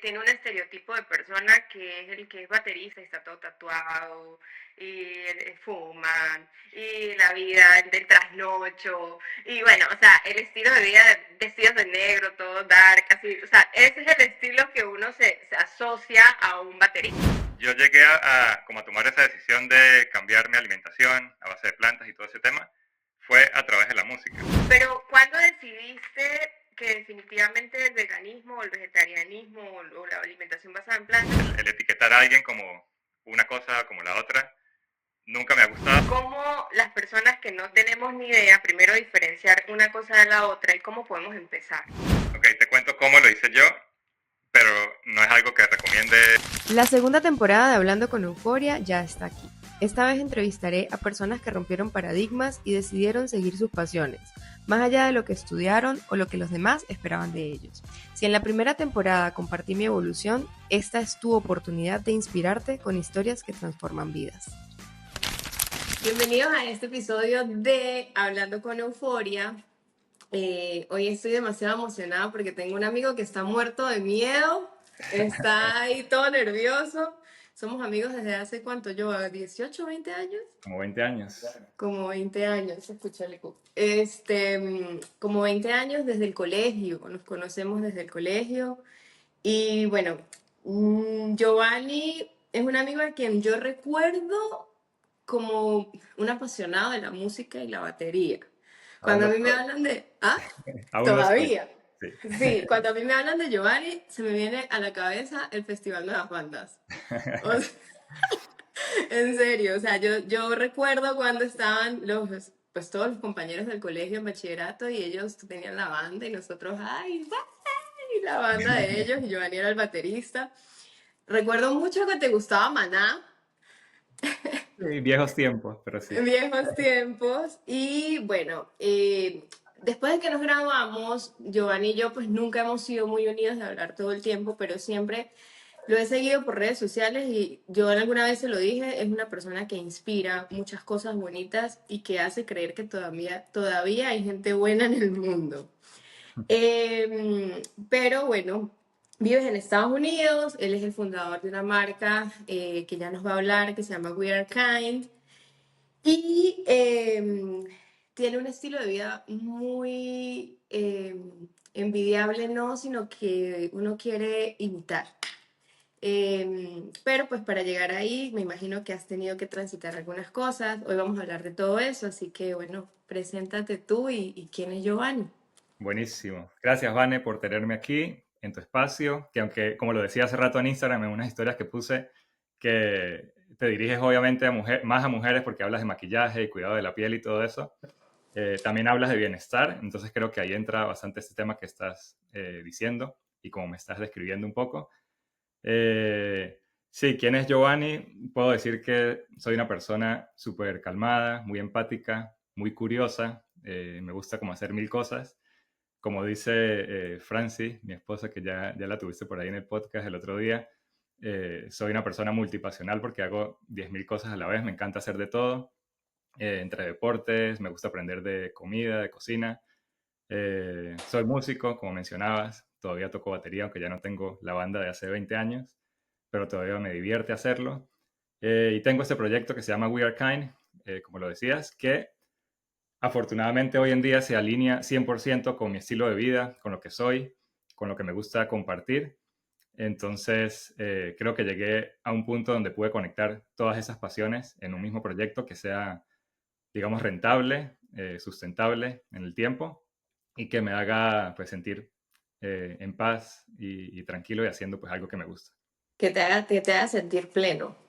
tiene un estereotipo de persona que es el que es baterista y está todo tatuado, y fuman, y la vida del trasnocho, y bueno, o sea, el estilo de vida, vestidos de negro, todo dark, así, o sea, ese es el estilo que uno se asocia a un baterista. Yo llegué como a tomar esa decisión de cambiar mi alimentación a base de plantas y todo ese tema, fue a través de la música. Pero ¿cuándo decidiste que definitivamente el veganismo o el vegetarianismo o la alimentación basada en plantas? El etiquetar a alguien como una cosa como la otra nunca me ha gustado. ¿Cómo las personas que no tenemos ni idea, primero diferenciar una cosa de la otra y cómo podemos empezar? Ok, te cuento cómo lo hice yo, pero no es algo que recomiende. La segunda temporada de Hablando con Euforia ya está aquí. Esta vez entrevistaré a personas que rompieron paradigmas y decidieron seguir sus pasiones, más allá de lo que estudiaron o lo que los demás esperaban de ellos. Si en la primera temporada compartí mi evolución, esta es tu oportunidad de inspirarte con historias que transforman vidas. Bienvenidos a este episodio de Hablando con Euforia. Hoy estoy demasiado emocionada porque tengo un amigo que está muerto de miedo, está ahí todo nervioso. Somos amigos desde hace cuánto, yo, 18, 20 años. Como 20 años. Como 20 años, escúchale. Como 20 años desde el colegio, nos conocemos desde el colegio. Y bueno, Giovanni es un amigo a quien yo recuerdo como un apasionado de la música y la batería. Aún Cuando a lo mí me soy. hablan de... ¿Ah? Aún lo soy. Todavía. Sí. Sí, cuando a mí me hablan de Giovanni, se me viene a la cabeza el Festival de las Bandas. O sea, en serio, o sea, yo recuerdo cuando estaban pues todos los compañeros del colegio en bachillerato y ellos tenían la banda y nosotros, ay, la banda de ellos y Giovanni era el baterista. Recuerdo mucho que te gustaba Maná, Sí, viejos tiempos, pero sí. en viejos tiempos. Y bueno, después de que nos graduamos, Giovanni y yo pues nunca hemos sido muy unidos de hablar todo el tiempo, pero siempre lo he seguido por redes sociales y yo alguna vez se lo dije, es una persona que inspira muchas cosas bonitas y que hace creer que todavía hay gente buena en el mundo. Pero bueno, vives en Estados Unidos, él es el fundador de una marca que ya nos va a hablar, que se llama We Are Kind, y tiene un estilo de vida muy envidiable, no, sino que uno quiere imitar. Pero pues para llegar ahí, me imagino que has tenido que transitar algunas cosas. Hoy vamos a hablar de todo eso, así que bueno, preséntate tú y quién es Giovanni. Buenísimo. Gracias, Vane, por tenerme aquí en tu espacio, que aunque, como lo decía hace rato en Instagram, en unas historias que puse, que te diriges obviamente más a mujeres porque hablas de maquillaje y cuidado de la piel y todo eso. También hablas de bienestar, entonces creo que ahí entra bastante este tema que estás diciendo y como me estás describiendo un poco. Sí, ¿quién es Giovanni? Puedo decir que soy una persona súper calmada, muy empática, muy curiosa, me gusta como hacer mil cosas. Como dice Franci, mi esposa, que ya la tuviste por ahí en el podcast el otro día, soy una persona multipasional porque hago 10.000 cosas a la vez, me encanta hacer de todo, entre deportes, me gusta aprender de comida, de cocina. Soy músico, como mencionabas, todavía toco batería, aunque ya no tengo la banda de hace 20 años, pero todavía me divierte hacerlo. Y tengo este proyecto que se llama We Are Kind, como lo decías, que afortunadamente hoy en día se alinea 100% con mi estilo de vida, con lo que soy, con lo que me gusta compartir. Entonces, creo que llegué a un punto donde pude conectar todas esas pasiones en un mismo proyecto que sea, digamos, rentable, sustentable en el tiempo y que me haga pues sentir en paz y tranquilo y haciendo pues algo que me gusta. Que te haga sentir pleno.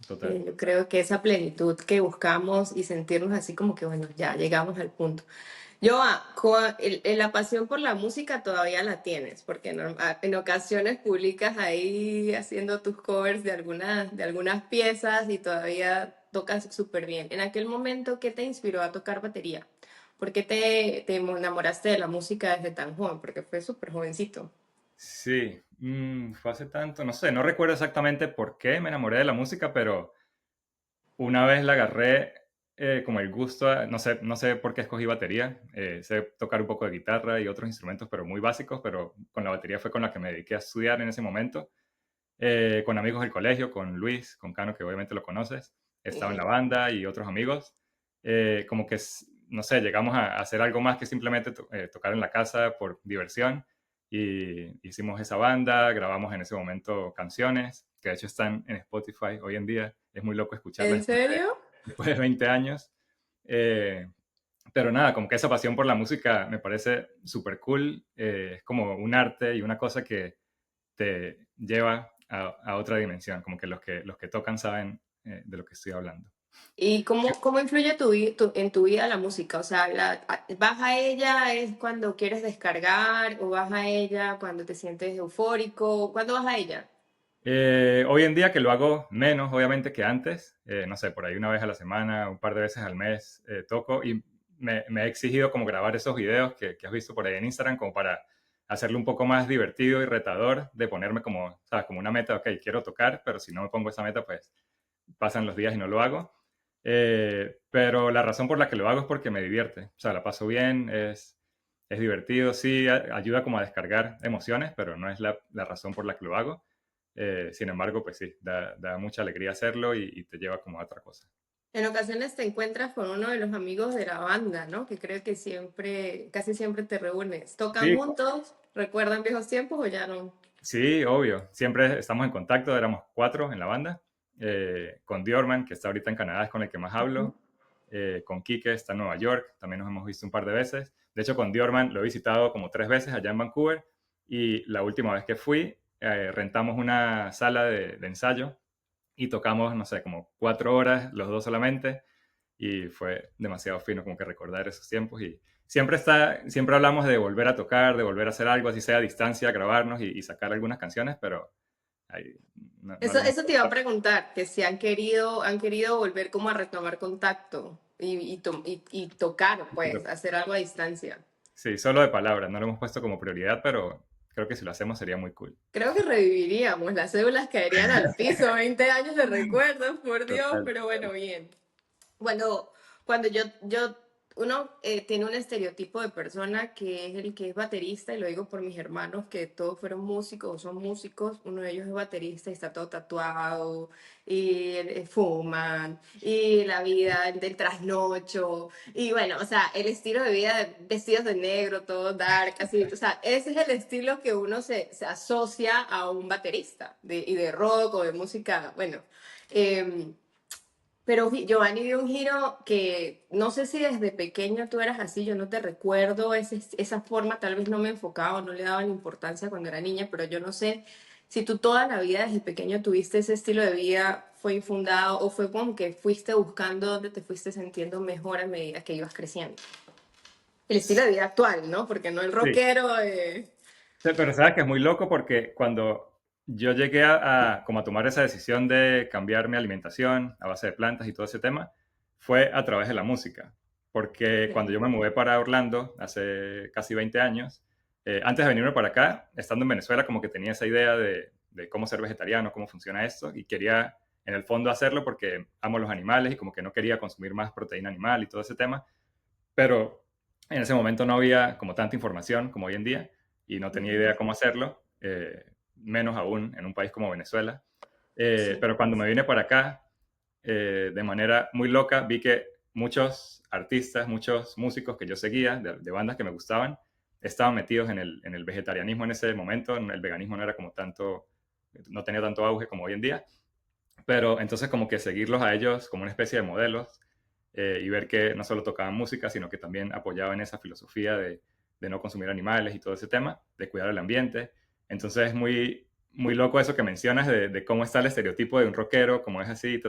Total. Yo creo que esa plenitud que buscamos y sentirnos así como que, bueno, ya llegamos al punto. Yo, la pasión por la música todavía la tienes, porque en ocasiones publicas ahí haciendo tus covers de algunas piezas y todavía tocas súper bien. En aquel momento, ¿qué te inspiró a tocar batería? ¿Por qué te enamoraste de la música desde tan joven? Porque fue súper jovencito. Sí, fue hace tanto, no sé, no recuerdo exactamente por qué me enamoré de la música, pero una vez la agarré como el gusto, no sé por qué escogí batería. Sé tocar un poco de guitarra y otros instrumentos, pero muy básicos, pero con la batería fue con la que me dediqué a estudiar en ese momento. Con amigos del colegio, con Luis, con Cano, que obviamente lo conoces, estaba en la banda y otros amigos. Como que, no sé, llegamos a hacer algo más que simplemente tocar en la casa por diversión. Y hicimos esa banda, grabamos en ese momento canciones, que de hecho están en Spotify hoy en día. Es muy loco escucharlas ¿En serio? después de 20 años. Eh, pero nada, como que esa pasión por la música me parece súper cool. Es como un arte y una cosa que te lleva a otra dimensión, como que los que tocan saben de lo que estoy hablando. ¿Y cómo influye en tu vida la música? O sea, ¿vas a ella es cuando quieres descargar o vas a ella cuando te sientes eufórico? ¿Cuándo vas a ella? Hoy en día que lo hago menos, obviamente, que antes, no sé, por ahí una vez a la semana, un par de veces al mes toco y me he exigido como grabar esos videos que has visto por ahí en Instagram como para hacerlo un poco más divertido y retador, de ponerme como, ¿sabes? Como una meta, ok, quiero tocar, pero si no me pongo esa meta, pues pasan los días y no lo hago. Pero la razón por la que lo hago es porque me divierte, o sea, la paso bien, es divertido, sí, ayuda como a descargar emociones, pero no es la razón por la que lo hago. Sin embargo, pues sí, da mucha alegría hacerlo y te lleva como a otra cosa. En ocasiones te encuentras con uno de los amigos de la banda, ¿no? Que creo que casi siempre te reúnes. ¿Tocan Sí, juntos? ¿Recuerdan viejos tiempos o ya no? sí, obvio. Siempre estamos en contacto, éramos 4 en la banda. Con Diorman, que está ahorita en Canadá, es con el que más hablo. Con Quique, está en Nueva York, también nos hemos visto un par de veces. De hecho, con Diorman lo he visitado como 3 veces allá en Vancouver. Y la última vez que fui, rentamos una sala de ensayo y tocamos, no sé, como 4 horas, los dos solamente. Y fue demasiado fino como que recordar esos tiempos. Y siempre hablamos de volver a tocar, de volver a hacer algo, así sea a distancia, grabarnos y sacar algunas canciones, pero ahí, no Eso, lo hemos eso te iba a logrado. preguntar, que si han querido volver como a retomar contacto y tocar, pues, Pero hacer algo a distancia. sí, solo de palabras, no lo hemos puesto como prioridad, pero creo que si lo hacemos sería muy cool. Creo que reviviríamos, las cédulas caerían al piso, 20 años de recuerdos, por Dios, Total, pero bueno, total. bien. Cuando uno tiene un estereotipo de persona que es el que es baterista, y lo digo por mis hermanos que todos fueron músicos o son músicos, uno de ellos es baterista y está todo tatuado, y fuman, y la vida del trasnocho, y bueno, o sea, el estilo de vida, vestidos de negro, todo dark, así, o sea, ese es el estilo que uno se asocia a un baterista, y de rock o de música, bueno. em, pero Giovanni dio un giro que no sé si desde pequeño tú eras así, yo no te recuerdo esa forma, tal vez no me enfocaba o no le daba la importancia cuando era niña, pero yo no sé si tú toda la vida desde pequeño tuviste ese estilo de vida, fue infundado o fue como que fuiste buscando donde te fuiste sintiendo mejor a medida que ibas creciendo. El estilo de vida actual, ¿no? Porque no el Sí, rockero. sí, pero sabes que es muy loco porque cuando yo llegué como a tomar esa decisión de cambiar mi alimentación a base de plantas y todo ese tema, fue a través de la música. Porque cuando yo me mudé para Orlando hace casi 20 años, antes de venirme para acá, estando en Venezuela, como que tenía esa idea de cómo ser vegetariano, cómo funciona esto, y quería en el fondo hacerlo porque amo los animales y como que no quería consumir más proteína animal y todo ese tema, pero en ese momento no había como tanta información como hoy en día y no tenía idea cómo hacerlo, menos aún en un país como Venezuela. Sí. Pero cuando me vine para acá, de manera muy loca, vi que muchos artistas, muchos músicos que yo seguía, de bandas que me gustaban, estaban metidos en el vegetarianismo en ese momento. El veganismo no era como tanto, no tenía tanto auge como hoy en día, pero entonces como que seguirlos a ellos como una especie de modelos, y ver que no solo tocaban música, sino que también apoyaban esa filosofía de no consumir animales y todo ese tema, de cuidar el ambiente. Entonces es muy, muy loco eso que mencionas de cómo está el estereotipo de un rockero, como es así,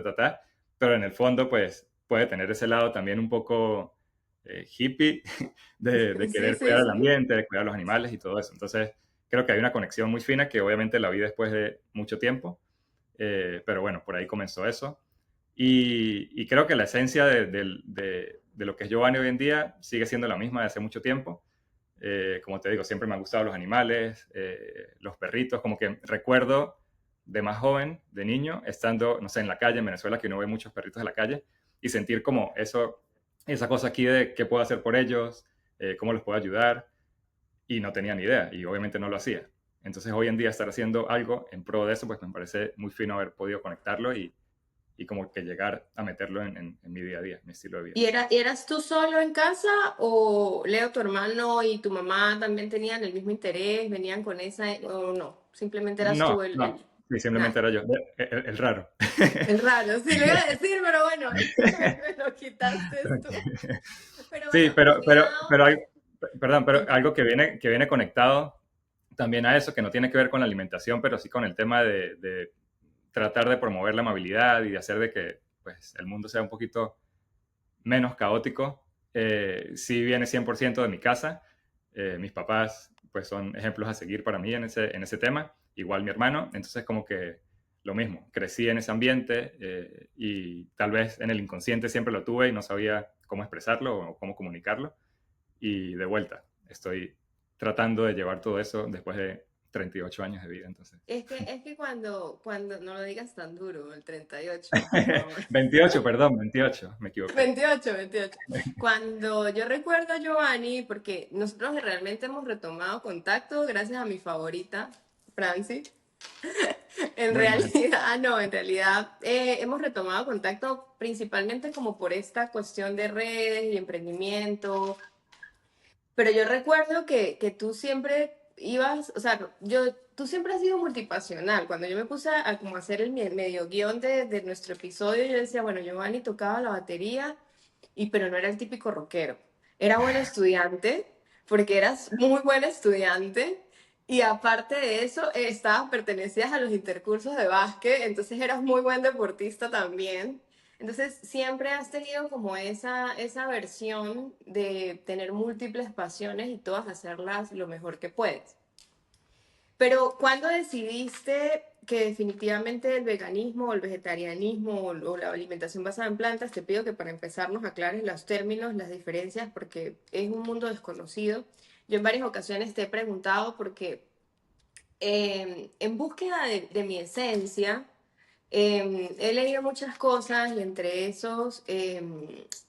pero en el fondo pues puede tener ese lado también un poco hippie de Sí, querer sí, cuidar el sí. ambiente, de cuidar los animales y todo eso. Entonces creo que hay una conexión muy fina que obviamente la vi después de mucho tiempo, pero bueno, por ahí comenzó eso. Y creo que la esencia de lo que es Giovanni hoy en día sigue siendo la misma de hace mucho tiempo. Como te digo, siempre me han gustado los animales, los perritos, como que recuerdo de más joven, de niño, estando, no sé, en la calle, en Venezuela, que uno ve muchos perritos en la calle, y sentir como eso, esa cosa aquí de qué puedo hacer por ellos, cómo los puedo ayudar, y no tenía ni idea, y obviamente no lo hacía. Entonces hoy en día estar haciendo algo en pro de eso, pues me parece muy fino haber podido conectarlo y como que llegar a meterlo en mi día a día, mi estilo de vida. ¿Y eras tú solo en casa o Leo, tu hermano y tu mamá también tenían el mismo interés, venían con esa o no? Simplemente eras tú No, no, sí, simplemente nada. era yo, el raro. El raro, sí, lo iba a decir, pero bueno, me lo quitaste tú. Pero Sí, bueno, cuidado. perdón, pero Ok. algo que viene conectado también a eso, que no tiene que ver con la alimentación, pero sí con el tema de tratar de promover la amabilidad y de hacer de que pues, el mundo sea un poquito menos caótico. Sí viene 100% de mi casa. Mis papás pues son ejemplos a seguir para mí en ese tema, igual mi hermano. Entonces como que lo mismo, crecí en ese ambiente y tal vez en el inconsciente siempre lo tuve y no sabía cómo expresarlo o cómo comunicarlo. Y de vuelta, estoy tratando de llevar todo eso después de 38 años de vida. Entonces. Es que cuando, no lo digas tan duro, el 38, por favor. 28, perdón, 28, me equivoqué. 28, 28. Cuando yo recuerdo a Giovanni, porque nosotros realmente hemos retomado contacto gracias a mi favorita, Franci. En Muy mal. realidad, no, en realidad hemos retomado contacto principalmente como por esta cuestión de redes y emprendimiento. Pero yo recuerdo que tú siempre ibas, o sea, tú siempre has sido multipasional. Cuando yo me puse a como hacer el medio guión de nuestro episodio, yo decía, bueno, Giovanni tocaba la batería, pero no era el típico rockero. Era buen estudiante, porque eras muy buen estudiante. Y aparte de eso, pertenecías a los intercursos de básquet, entonces eras muy buen deportista también. Entonces, siempre has tenido como esa versión de tener múltiples pasiones y todas hacerlas lo mejor que puedes. Pero, ¿cuándo decidiste que definitivamente el veganismo o el vegetarianismo o la alimentación basada en plantas? Te pido que para empezar nos aclares los términos, las diferencias, porque es un mundo desconocido. Yo en varias ocasiones te he preguntado porque en búsqueda de mi esencia, he leído muchas cosas y entre esos he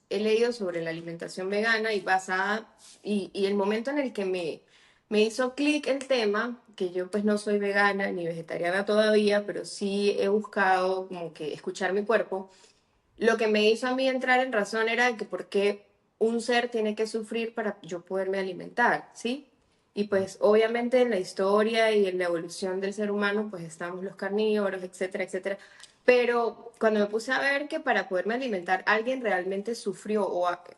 leído sobre la alimentación vegana y basada, y el momento en el que me hizo clic el tema, que yo pues no soy vegana ni vegetariana todavía, pero sí he buscado como que escuchar mi cuerpo, lo que me hizo a mí entrar en razón era que por qué un ser tiene que sufrir para yo poderme alimentar, ¿sí? Y pues obviamente en la historia y en la evolución del ser humano pues estamos los carnívoros, etcétera, etcétera. Pero cuando me puse a ver que para poderme alimentar alguien realmente sufrió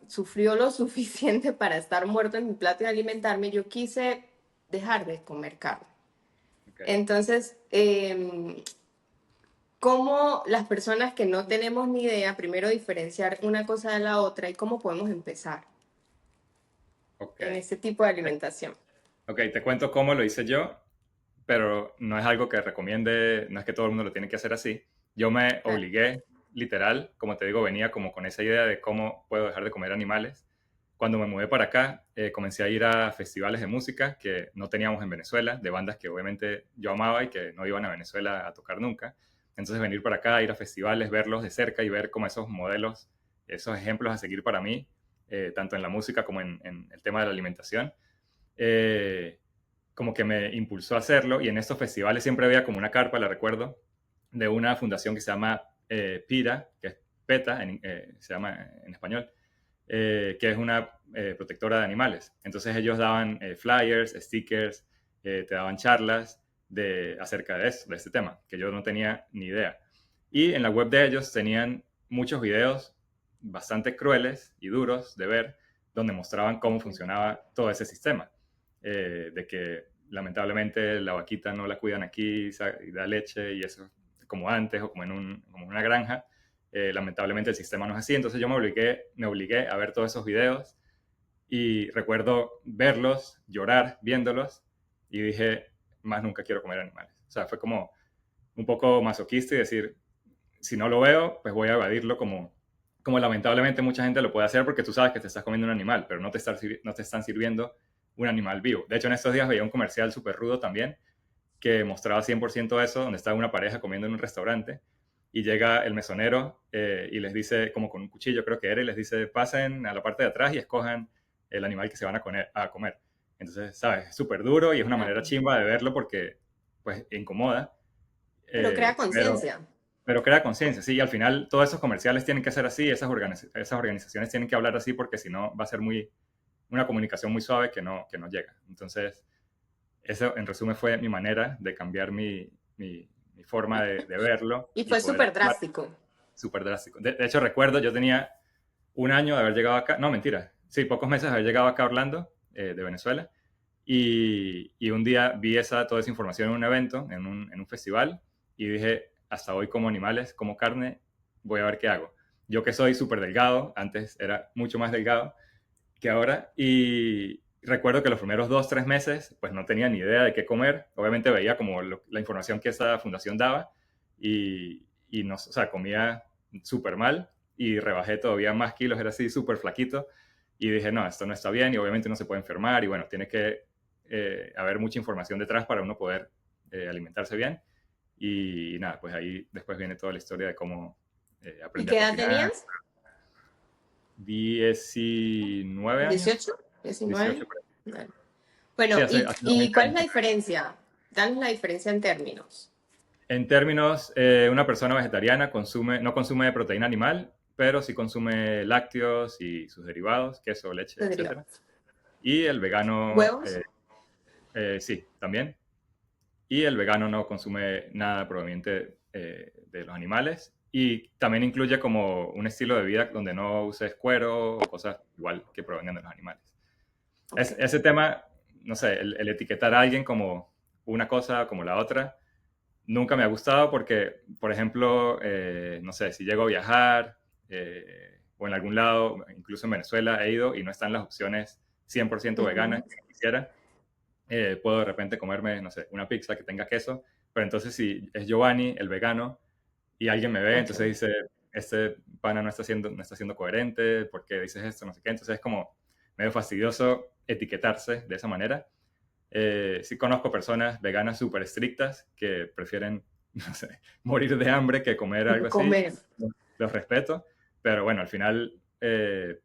sufrió lo suficiente para estar muerto en mi plato y alimentarme, yo quise dejar de comer carne. Okay. Entonces, cómo las personas que no tenemos ni idea, primero diferenciar una cosa de la otra y cómo podemos empezar Ok. en este tipo de alimentación. Ok, te cuento cómo lo hice yo, pero no es algo que recomiende, no es que todo el mundo lo tiene que hacer así. Yo me Claro. obligué, literal, como te digo, venía como con esa idea de cómo puedo dejar de comer animales. Cuando me mudé para acá, comencé a ir a festivales de música que no teníamos en Venezuela, de bandas que obviamente yo amaba y que no iban a Venezuela a tocar nunca. Entonces venir para acá, ir a festivales, verlos de cerca y ver como esos modelos, esos ejemplos a seguir para mí, tanto en la música como en el tema de la alimentación, eh, como que me impulsó a hacerlo. Y en estos festivales siempre había como una carpa, la recuerdo, de una fundación que se llama PIRA, que es PETA, se llama en español, que es una protectora de animales. Entonces ellos daban flyers, stickers, te daban charlas acerca de eso, de este tema, que yo no tenía ni idea. Y en la web de ellos tenían muchos videos bastante crueles y duros de ver, donde mostraban cómo funcionaba todo ese sistema. De que lamentablemente la vaquita no la cuidan aquí y da leche y eso como antes o como en una granja. Lamentablemente el sistema no es así, entonces yo me obligué a ver todos esos videos y recuerdo verlos, llorar viéndolos y dije, más nunca quiero comer animales. O sea, fue como un poco masoquista y decir, si no lo veo, pues voy a evadirlo como lamentablemente mucha gente lo puede hacer porque tú sabes que te estás comiendo un animal, pero no te están sirviendo un animal vivo. De hecho, en estos días veía un comercial súper rudo también que mostraba 100% eso, donde estaba una pareja comiendo en un restaurante y llega el mesonero y les dice, como con un cuchillo creo que era, y les dice, pasen a la parte de atrás y escojan el animal que se van a comer. Entonces, ¿sabes? Es súper duro y es una manera Claro. chimba de verlo porque, pues, incomoda, Pero crea pero, conciencia. pero crea conciencia, sí, y al final todos esos comerciales tienen que ser así, esas organizaciones tienen que hablar así porque si no va a ser una comunicación muy suave que no llega. Entonces, eso en resumen fue mi manera de cambiar mi forma de verlo Y y fue poder súper actuar drástico. súper drástico. De hecho, recuerdo, yo tenía un año de haber llegado acá, no, mentira, sí, pocos meses de haber llegado acá a Orlando, de Venezuela, y un día vi toda esa información en un evento, en un festival, y dije, hasta hoy como animales, como carne, voy a ver qué hago. Yo que soy súper delgado, antes era mucho más delgado que ahora, y recuerdo que los primeros 2, 3 meses, pues no tenía ni idea de qué comer, obviamente veía como la información que esa fundación daba, y no, o sea, comía súper mal, y rebajé todavía más kilos, era así súper flaquito, y dije, no, esto no está bien, y obviamente uno se puede enfermar, y bueno, tiene que haber mucha información detrás para uno poder alimentarse bien. Y nada, pues ahí después viene toda la historia de cómo ¿Y aprendí a qué edad cocinar. tenías? 19 años, 18, 19. 18 por ahí. Vale. Sí, Bueno, hace unos y 20 cuál es años. la diferencia? Danos la diferencia en términos. En términos, una persona vegetariana no consume proteína animal, pero sí consume lácteos y sus derivados, queso, leche, Los etcétera. derivados. Y el vegano, ¿Huevos? sí, también. Y el vegano no consume nada proveniente de los animales. Y también incluye como un estilo de vida donde no uses cuero o cosas igual que provengan de los animales. Ok. Ese tema, no sé, el etiquetar a alguien como una cosa como la otra, nunca me ha gustado porque, por ejemplo, no sé, si llego a viajar o en algún lado, incluso en Venezuela he ido y no están las opciones 100% veganas Ujú. que quisiera, puedo de repente comerme, no sé, una pizza que tenga queso, pero entonces si es Giovanni, el vegano, y alguien me ve, Ok. entonces dice, este pana no está siendo coherente, ¿por qué dices esto? No sé qué, entonces es como medio fastidioso etiquetarse de esa manera. Sí conozco personas veganas súper estrictas que prefieren, no sé, morir de hambre que comer algo así. Comer. Los respeto, pero bueno, al final,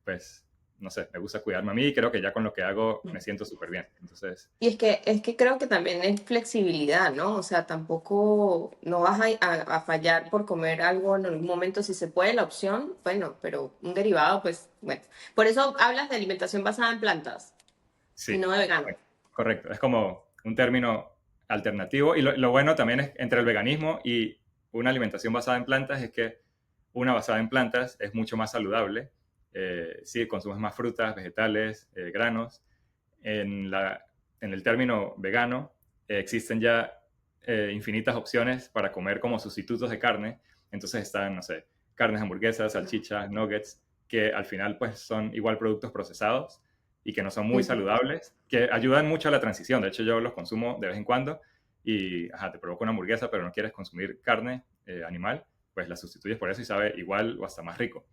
pues, no sé, me gusta cuidarme a mí y creo que ya con lo que hago me siento súper bien. Entonces, Y es que creo que también es flexibilidad, ¿no? O sea, tampoco no vas a fallar por comer algo en algún momento. Si se puede la opción, bueno, pero un derivado, pues, bueno. Por eso hablas de alimentación basada en plantas y sí, no de vegano. correcto. Es como un término alternativo y lo bueno también es entre el veganismo y una alimentación basada en plantas es que una basada en plantas es mucho más saludable. Sí, consumes más frutas, vegetales, granos. En, la, en el término vegano existen ya infinitas opciones para comer como sustitutos de carne. Entonces están, no sé, carnes, hamburguesas, salchichas, nuggets, que al final pues son igual productos procesados y que no son muy Ujú. saludables, que ayudan mucho a la transición. De hecho, yo los consumo de vez en cuando y ajá, te provoca una hamburguesa, pero no quieres consumir carne animal, pues la sustituyes por eso y sabe igual o hasta más rico.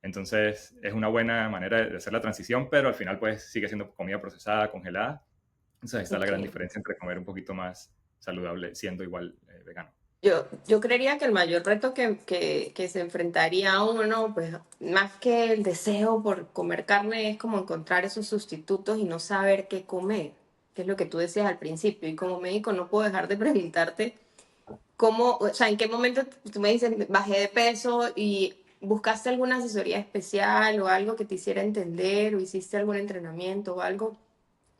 Entonces es una buena manera de hacer la transición, pero al final pues sigue siendo comida procesada, congelada. Entonces ahí está la Ok. gran diferencia entre comer un poquito más saludable siendo igual vegano. Yo creería que el mayor reto que se enfrentaría a uno, pues más que el deseo por comer carne, es como encontrar esos sustitutos y no saber qué comer, que es lo que tú decías al principio. Y como médico no puedo dejar de preguntarte cómo, o sea, en qué momento tú me dices, bajé de peso y buscaste alguna asesoría especial o algo que te hiciera entender o hiciste algún entrenamiento o algo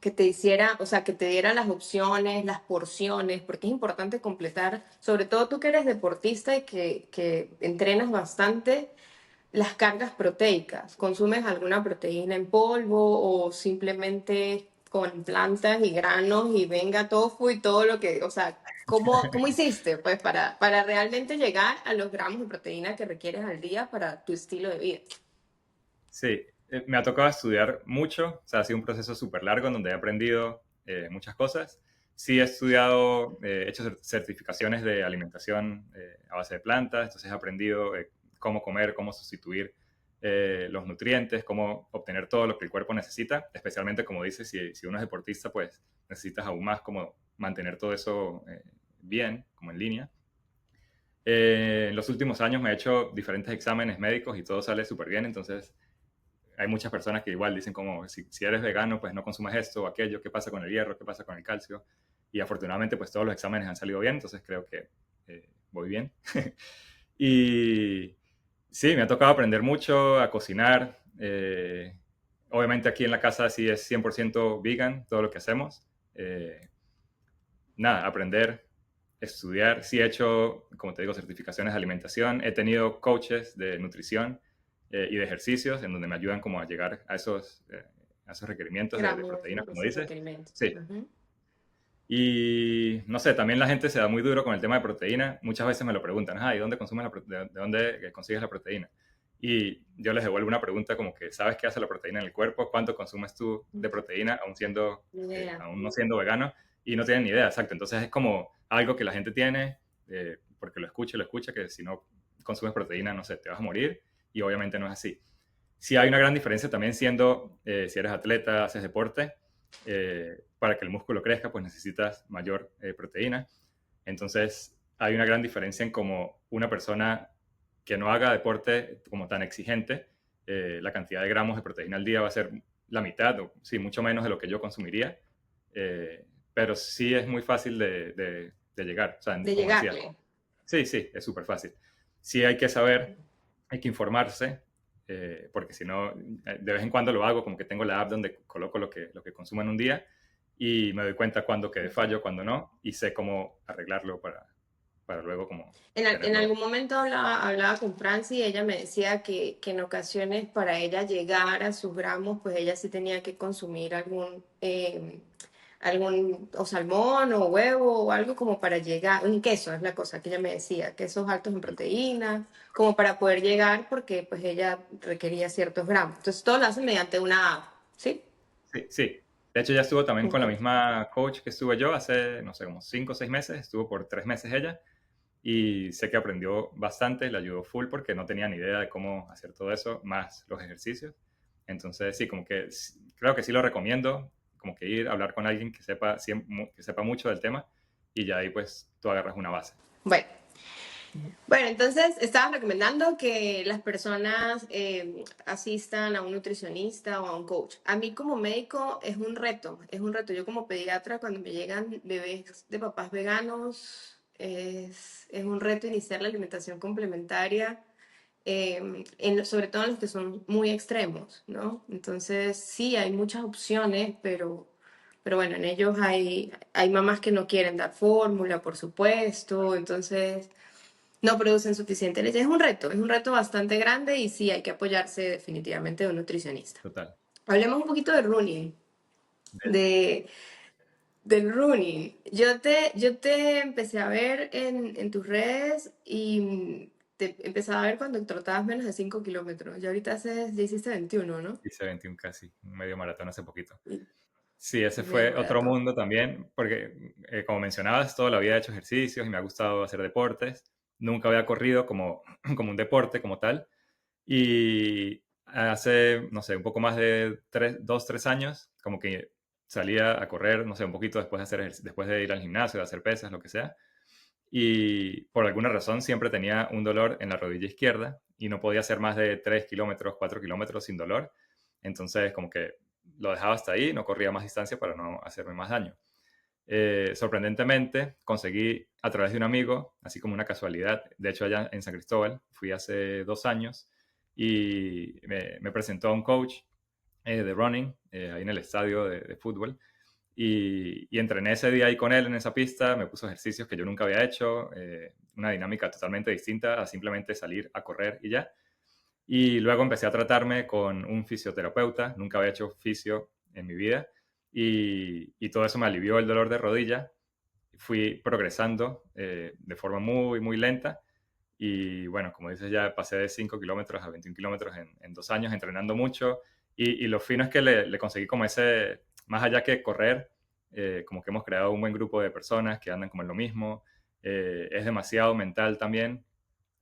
que te hiciera, o sea, que te diera las opciones, las porciones, porque es importante completar, sobre todo tú que eres deportista y que entrenas bastante, las cargas proteicas. ¿Consumes alguna proteína en polvo o simplemente con plantas y granos y venga tofu y todo lo que, o sea, cómo hiciste pues para realmente llegar a los gramos de proteína que requieres al día para tu estilo de vida? Sí, me ha tocado estudiar mucho, o sea, ha sido un proceso súper largo en donde he aprendido muchas cosas. Sí, he estudiado, he hecho certificaciones de alimentación a base de plantas, entonces he aprendido cómo comer, cómo sustituir los nutrientes, cómo obtener todo lo que el cuerpo necesita, especialmente como dices, si uno es deportista, pues necesitas aún más como mantener todo eso bien, como en línea. En los últimos años me he hecho diferentes exámenes médicos y todo sale súper bien, entonces hay muchas personas que igual dicen como, si eres vegano, pues no consumes esto o aquello, ¿qué pasa con el hierro? ¿Qué pasa con el calcio? Y afortunadamente, pues todos los exámenes han salido bien, entonces creo que voy bien. Y sí, me ha tocado aprender mucho a cocinar. Obviamente aquí en la casa sí es 100% vegan todo lo que hacemos. Eh, Nada, aprender, estudiar. Sí he hecho, como te digo, certificaciones de alimentación. He tenido coaches de nutrición y de ejercicios en donde me ayudan como a llegar a esos requerimientos de Gramos, proteínas, como esos dices. requerimientos. Sí. Y no sé, también la gente se da muy duro con el tema de proteína. Muchas veces me lo preguntan, ¿y dónde consumes de dónde consigues la proteína? Y yo les devuelvo una pregunta como que, ¿sabes qué hace la proteína en el cuerpo? ¿Cuánto consumes tú de proteína Ni idea. aún no siendo vegano? Y no tienen ni idea, exacto. Entonces es como algo que la gente tiene, porque lo escucha, que si no consumes proteína, no sé, te vas a morir. Y obviamente no es así. Sí hay una gran diferencia también siendo, si eres atleta, haces deporte, para que el músculo crezca, pues necesitas mayor proteína. Entonces, hay una gran diferencia en cómo una persona que no haga deporte como tan exigente, la cantidad de gramos de proteína al día va a ser la mitad, o sí, mucho menos de lo que yo consumiría. Pero sí es muy fácil de llegar. O sea, De como decía, llegarle. sí, sí, es súper fácil. Sí hay que saber, hay que informarse, porque si no, de vez en cuando lo hago, como que tengo la app donde coloco lo que consumo en un día y me doy cuenta cuando quedé fallo, cuando no, y sé cómo arreglarlo para luego como En tenerlo. algún momento hablaba con Franci y ella me decía que en ocasiones para ella llegar a sus gramos, pues ella sí tenía que consumir algún o salmón o huevo o algo como para llegar, un queso es la cosa que ella me decía, quesos altos en proteína, como para poder llegar porque pues ella requería ciertos gramos. Entonces todo lo hace mediante una app, ¿sí? Sí, sí. De hecho, ya estuvo también con Ok. la misma coach que estuve yo hace, no sé, como 5 o 6 meses. Estuvo por 3 meses ella y sé que aprendió bastante, le ayudó full porque no tenía ni idea de cómo hacer todo eso, más los ejercicios. Entonces, sí, como que creo que sí lo recomiendo, como que ir a hablar con alguien que sepa, que sepa mucho del tema y ya ahí pues tú agarras una base. Bueno, bueno, entonces estabas recomendando que las personas asistan a un nutricionista o a un coach. A mí como médico es un reto, es un reto. Yo como pediatra, cuando me llegan bebés de papás veganos, es un reto iniciar la alimentación complementaria, sobre todo en los que son muy extremos, ¿no? Entonces sí, hay muchas opciones, pero bueno, en ellos hay mamás que no quieren dar fórmula, por supuesto, entonces no producen suficiente leche. Es un reto bastante grande y sí hay que apoyarse definitivamente de un nutricionista. Total. Hablemos un poquito de running, Dale. de, del running. Yo te empecé a ver en tus redes y te empecé a ver cuando trotabas menos de 5 kilómetros. Ya ahorita ya hiciste 21, ¿no? Hice 21 casi, un medio maratón hace poquito. Y Sí, ese medio fue otro maratón. mundo también, porque como mencionabas, toda la vida he hecho ejercicios y me ha gustado hacer deportes. Nunca había corrido como, como un deporte como tal. Y hace, no sé, un poco más de 2, 3 años, como que salía a correr, no sé, un poquito después de después de ir al gimnasio, de hacer pesas, lo que sea. Y por alguna razón siempre tenía un dolor en la rodilla izquierda y no podía hacer más de 3 kilómetros, 4 kilómetros sin dolor. Entonces, como que lo dejaba hasta ahí, no corría más distancia para no hacerme más daño. Sorprendentemente, conseguí a través de un amigo, así como una casualidad, de hecho allá en San Cristóbal, fui hace 2 años y me presentó a un coach de running ahí en el estadio de fútbol y entrené ese día ahí con él en esa pista, me puso ejercicios que yo nunca había hecho, una dinámica totalmente distinta a simplemente salir a correr y ya. Y luego empecé a tratarme con un fisioterapeuta, nunca había hecho fisio en mi vida, y todo eso me alivió el dolor de rodilla. Fui progresando de forma muy, muy lenta. Y bueno, como dices, ya pasé de 5 kilómetros a 21 kilómetros en 2 años, entrenando mucho. Y lo fino es que le conseguí como ese, más allá que correr, como que hemos creado un buen grupo de personas que andan como en lo mismo. Es demasiado mental también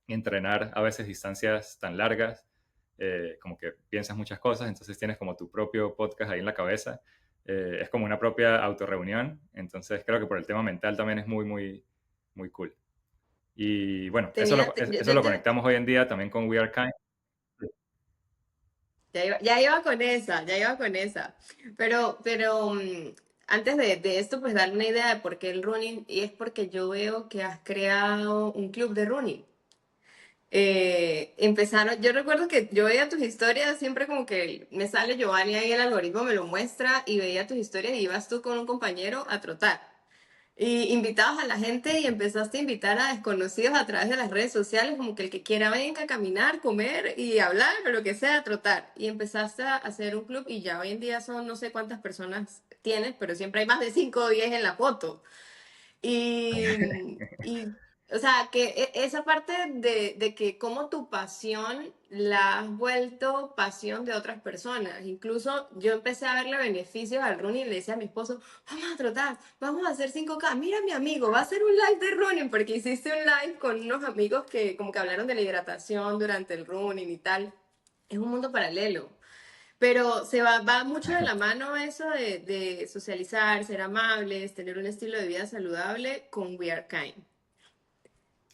entrenar a veces distancias tan largas, como que piensas muchas cosas, entonces tienes como tu propio podcast ahí en la cabeza. Es como una propia autorreunión, entonces creo que por el tema mental también es muy, muy, muy cool. Y bueno, Tenía, eso lo conectamos hoy en día también con We Are Kind. ya iba con esa, ya iba con esa. Pero antes de esto, pues dar una idea de por qué el running, y es porque yo veo que has creado un club de running. Empezaron, yo recuerdo que yo veía tus historias, siempre como que me sale Giovanni ahí, el algoritmo me lo muestra y veía tus historias y ibas tú con un compañero a trotar. Y invitabas a la gente y empezaste a invitar a desconocidos a través de las redes sociales, como que el que quiera venga a caminar, comer y hablar, o lo que sea, trotar. Y empezaste a hacer un club y ya hoy en día son no sé cuántas personas tienes, pero siempre hay más de 5 o 10 en la foto. Y o sea, que esa parte de que como tu pasión la has vuelto pasión de otras personas. Incluso yo empecé a verle beneficios al running y le decía a mi esposo, vamos a trotar, vamos a hacer 5K. Mira mi amigo, va a hacer un live de running porque hiciste un live con unos amigos que como que hablaron de la hidratación durante el running y tal. Es un mundo paralelo. Pero va mucho de la mano eso de socializar, ser amables, tener un estilo de vida saludable con We Are Kind.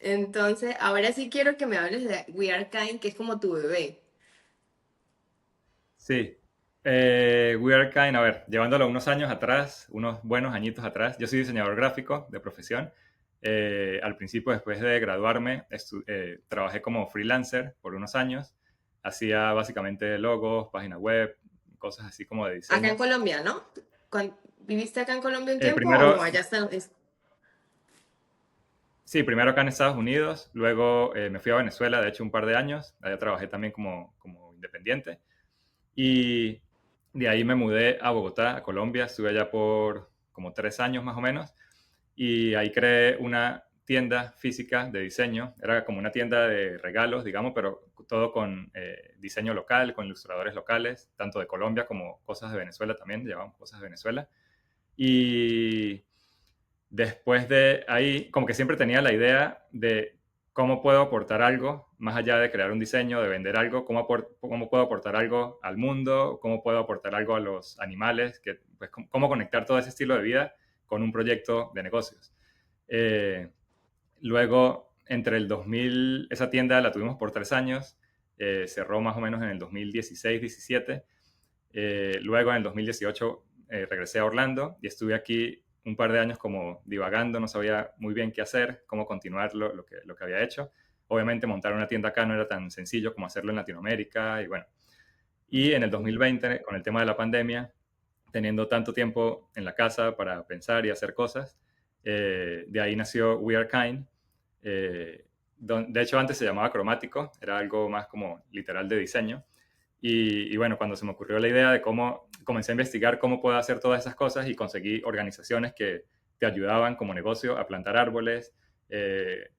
Entonces, ahora sí quiero que me hables de We Are Kind, que es como tu bebé. Sí. We Are Kind, a ver, llevándolo unos años atrás, unos buenos añitos atrás, yo soy diseñador gráfico de profesión. Al principio, después de graduarme, trabajé como freelancer por unos años. Hacía básicamente logos, páginas web, cosas así como de Acá en diseño. Colombia, ¿no? ¿Viviste acá en Colombia un tiempo o no? Primero, Allá está. sí, primero acá en Estados Unidos, luego me fui a Venezuela, de hecho, un par de años. Allá trabajé también como independiente. Y de ahí me mudé a Bogotá, a Colombia. Estuve allá por como 3 años más o menos. Y ahí creé una tienda física de diseño. Era como una tienda de regalos, digamos, pero todo con diseño local, con ilustradores locales, tanto de Colombia como cosas de Venezuela también. Llevamos cosas de Venezuela. Y después de ahí, como que siempre tenía la idea de cómo puedo aportar algo, más allá de crear un diseño, de vender algo, cómo puedo aportar algo al mundo, cómo puedo aportar algo a los animales, pues, cómo conectar todo ese estilo de vida con un proyecto de negocios. Eh, Luego, entre el 2000, esa tienda la tuvimos por 3 años, cerró más o menos en el 2016-17. Luego, en el 2018, regresé a Orlando y estuve aquí un par de años como divagando, no sabía muy bien qué hacer, cómo continuar lo que había hecho. Obviamente montar una tienda acá no era tan sencillo como hacerlo en Latinoamérica y bueno. Y en el 2020, con el tema de la pandemia, teniendo tanto tiempo en la casa para pensar y hacer cosas, de ahí nació We Are Kind. De hecho, antes se llamaba Cromático, era algo más como literal de diseño. Y bueno, cuando se me ocurrió la idea de cómo, comencé a investigar cómo puedo hacer todas esas cosas y conseguí organizaciones que te ayudaban como negocio a plantar árboles,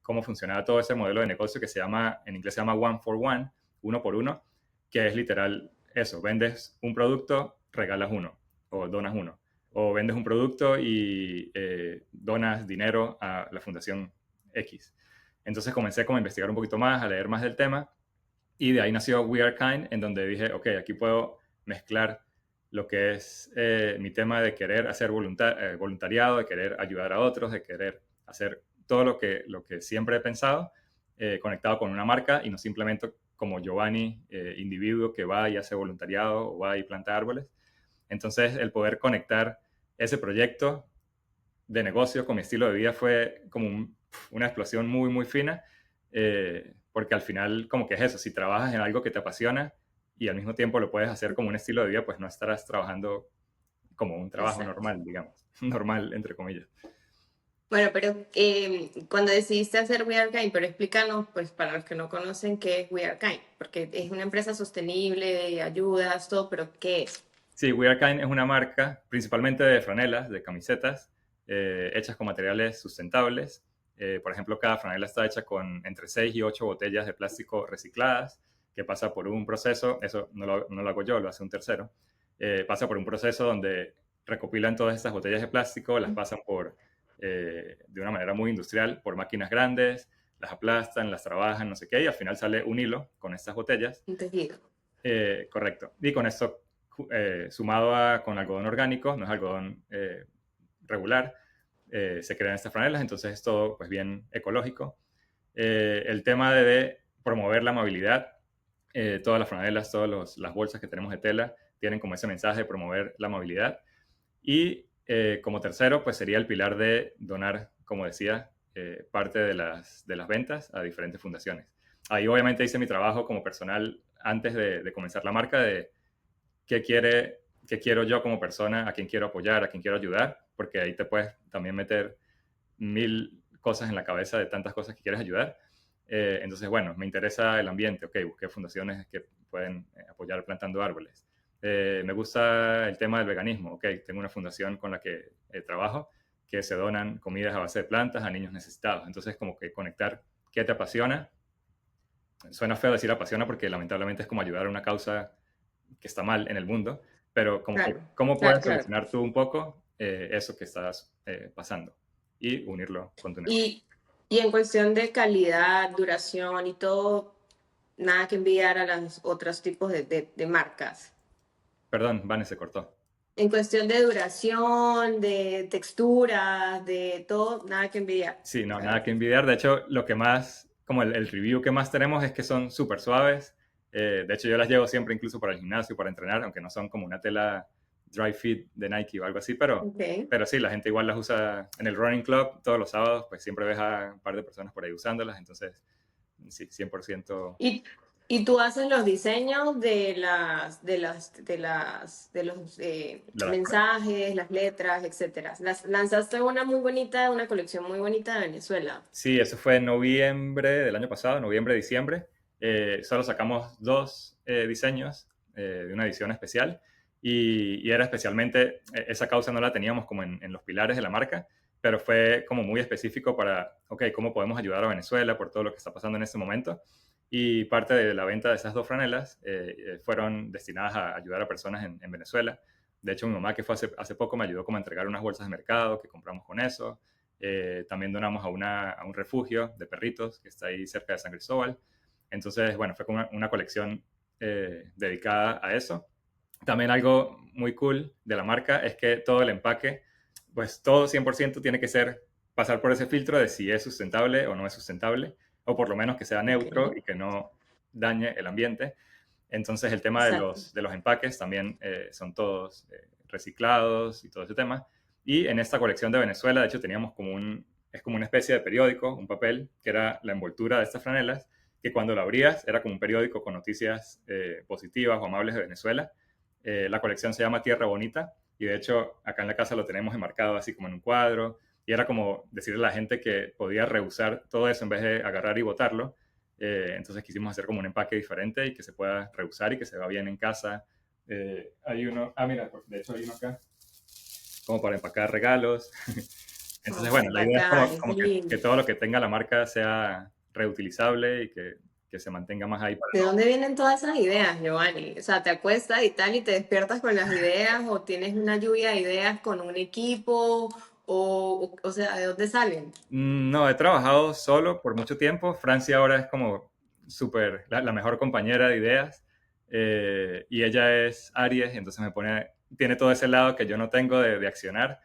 cómo funcionaba todo ese modelo de negocio que se llama, en inglés se llama One for One, uno por uno, que es literal eso, vendes un producto, regalas uno o donas uno, o vendes un producto y donas dinero a la fundación X. Entonces comencé como a investigar un poquito más, a leer más del tema y de ahí nació We Are Kind, en donde dije, ok, aquí puedo mezclar lo que es mi tema de querer hacer voluntariado, de querer ayudar a otros, de querer hacer todo lo que siempre he pensado, conectado con una marca y no simplemente como Giovanni, individuo que va y hace voluntariado o va y planta árboles. Entonces, el poder conectar ese proyecto de negocio con mi estilo de vida fue como una explosión muy, muy fina, porque al final como que es eso, si trabajas en algo que te apasiona y al mismo tiempo lo puedes hacer como un estilo de vida, pues no estarás trabajando como un trabajo Exacto. normal, digamos, normal entre comillas. Bueno, pero cuando decidiste hacer We Are Kind, pero explícanos, pues para los que no conocen, qué es We Are Kind, porque es una empresa sostenible, ayudas, todo, pero ¿qué es? Sí, We Are Kind es una marca principalmente de franelas, de camisetas, hechas con materiales sustentables. Por ejemplo, cada franela está hecha con entre 6 y 8 botellas de plástico recicladas, que pasa por un proceso, eso no lo hago yo, lo hace un tercero, pasa por un proceso donde recopilan todas estas botellas de plástico, las pasan de una manera muy industrial, por máquinas grandes, las aplastan, las trabajan, no sé qué, y al final sale un hilo con estas botellas. Un tejido. Correcto. Y con esto, sumado con algodón orgánico, no es algodón regular, se crean estas franelas, entonces es todo pues bien ecológico. El tema de promover la amabilidad. Todas las franelas, todas las bolsas que tenemos de tela tienen como ese mensaje de promover la amabilidad. Y como tercero, pues sería el pilar de donar, como decía, parte de las ventas a diferentes fundaciones. Ahí obviamente hice mi trabajo como personal antes de comenzar la marca, de qué quiero yo como persona, a quién quiero apoyar, a quién quiero ayudar, porque ahí te puedes también meter 1000 cosas en la cabeza de tantas cosas que quieres ayudar. Entonces, bueno, me interesa el ambiente, ok, busqué fundaciones que pueden apoyar plantando árboles. Me gusta el tema del veganismo, ok, tengo una fundación con la que trabajo que se donan comidas a base de plantas a niños necesitados. Entonces, como que conectar qué te apasiona. Suena feo decir apasiona porque lamentablemente es como ayudar a una causa que está mal en el mundo, pero como que Claro, cómo claro, puedes claro. solucionar tú un poco eso que estás pasando y unirlo con tu negocio. Y, y en cuestión de calidad, duración y todo, nada que envidiar a los otros tipos de marcas. Perdón, Vane, se cortó. En cuestión de duración, de texturas, de todo, nada que envidiar. Sí, O no, sea, nada que envidiar. De hecho, lo que más, como el review que más tenemos es que son súper suaves. De hecho, yo las llevo siempre incluso para el gimnasio, para entrenar, aunque no son como una tela dry fit de Nike o algo así, ok. pero sí, la gente igual las usa en el running club todos los sábados, pues siempre ves a un par de personas por ahí usándolas, entonces sí, 100%. Y, y tú haces los diseños de los La, mensajes, las letras, etcétera. Lanzaste una muy bonita, una colección muy bonita de Venezuela. Sí, eso fue en noviembre del año pasado, noviembre, diciembre. Solo sacamos 2 diseños de una edición especial y era especialmente, esa causa no la teníamos como en los pilares de la marca, pero fue como muy específico para, ok, ¿cómo podemos ayudar a Venezuela por todo lo que está pasando en este momento? Y parte de la venta de esas 2 franelas fueron destinadas a ayudar a personas en Venezuela. De hecho, mi mamá que fue hace poco me ayudó como a entregar unas bolsas de mercado que compramos con eso. También donamos a un refugio de perritos que está ahí cerca de San Cristóbal. Entonces, bueno, fue como una colección dedicada a eso. También algo muy cool de la marca es que todo el empaque, pues todo 100% tiene que pasar por ese filtro de si es sustentable o no es sustentable, o por lo menos que sea Ok, neutro y que no dañe el ambiente. Entonces el tema de exacto. de los empaques también son todos reciclados y todo ese tema. Y en esta colección de Venezuela, de hecho, teníamos es como una especie de periódico, un papel, que era la envoltura de estas franelas, que cuando lo abrías era como un periódico con noticias positivas o amables de Venezuela. La colección se llama Tierra Bonita y de hecho acá en la casa lo tenemos enmarcado así como en un cuadro y era como decirle a la gente que podía reusar todo eso en vez de agarrar y botarlo. Entonces quisimos hacer como un empaque diferente y que se pueda reusar y que se vea bien en casa. Hay uno, mira, de hecho hay uno acá, como para empacar regalos. Entonces, bueno, Ay, la idea es bacán, qué como que lindo. todo lo que tenga la marca sea reutilizable y que se mantenga más ahí para ¿De no. dónde vienen todas esas ideas, Giovanni? O sea, ¿te acuestas y tal y te despiertas con las ideas o tienes una lluvia de ideas con un equipo o sea, ¿de dónde salen? No, he trabajado solo por mucho tiempo. Francia ahora es como súper la mejor compañera de ideas y ella es Aries, entonces tiene todo ese lado que yo no tengo de accionar.